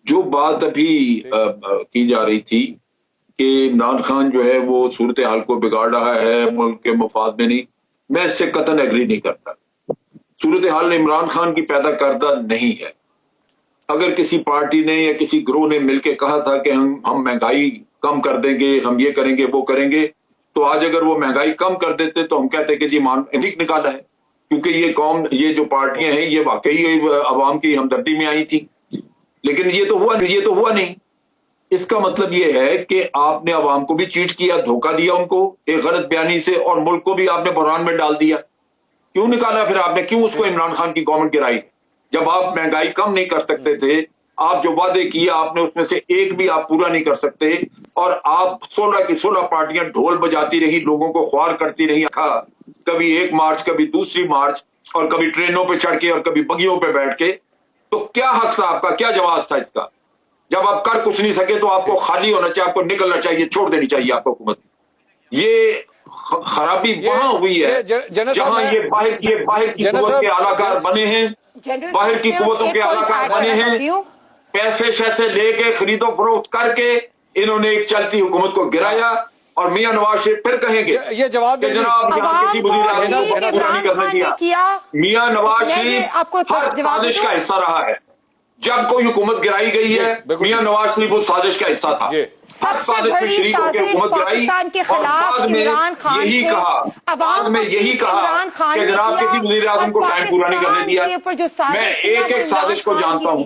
جو بات ابھی کی جا رہی تھی کہ عمران خان جو ہے وہ صورتحال کو بگاڑ رہا ہے، ملک کے مفاد میں نہیں، میں اس سے قطعاً ایگری نہیں کرتا۔ صورتحال عمران خان کی پیدا کردہ نہیں ہے۔ اگر کسی پارٹی نے یا کسی گروہ نے مل کے کہا تھا کہ ہم مہنگائی کم کر دیں گے، ہم یہ کریں گے وہ کریں گے، تو آج اگر وہ مہنگائی کم کر دیتے تو ہم کہتے کہ جی ٹھیک نکالا ہے، کیونکہ یہ قوم، یہ جو پارٹیاں ہیں، یہ واقعی عوام کی ہمدردی میں آئی تھی۔ لیکن یہ تو ہوا نہیں۔ اس کا مطلب یہ ہے کہ آپ نے عوام کو بھی چیٹ کیا، دھوکہ دیا ان کو ایک غلط بیانی سے، اور ملک کو بھی آپ نے بحران میں ڈال دیا۔ کیوں نکالا پھر آپ نے؟ کیوں اس کو عمران خان کی گورنمنٹ گرائی؟ جب آپ مہنگائی کم نہیں کر سکتے تھے، آپ جو وعدے کیے آپ نے اس میں سے ایک بھی آپ پورا نہیں کر سکتے، اور آپ 16 کی 16 پارٹیاں ڈھول بجاتی رہی، لوگوں کو خوار کرتی رہی، کبھی ایک مارچ، کبھی دوسری مارچ، اور کبھی ٹرینوں پہ چڑھ کے اور کبھی بگیوں پہ بیٹھ کے۔ تو کیا حق تھا آپ کا؟ کیا جواز تھا اس کا؟ جب آپ کر کچھ نہیں سکے تو آپ کو خالی ہونا چاہیے، آپ کو نکلنا چاہیے، چھوڑ دینی چاہیے آپ کو حکومت۔ یہ خرابی وہاں ہوئی ہے جہاں یہ باہر کی قوت کے اعلی کار بنے ہیں، باہر کی قوتوں کے اعلی کار بنے ہیں، پیسے شیسے لے کے خرید و فروخت کر کے انہوں نے ایک چلتی حکومت کو گرایا، اور میاں نواز شریف پھر کہیں گے یہ جواب کہ جناب یہاں کسی وزیر اعظم کو پورا نہیں کرنے دیا۔ میاں نواز شریف ہر سازش کا حصہ رہا ہے۔ جب کوئی حکومت گرائی گئی ہے، میاں نواز شریف اس سازش کا حصہ تھا۔ ہر سازش میں شریک ہو کے حکومت گرائی، اور بعد میں یہی کہا کہ جناب کسی وزیر اعظم کو ٹائم پورا نہیں کرنے دیا۔ میں ایک ایک سازش کو جانتا ہوں۔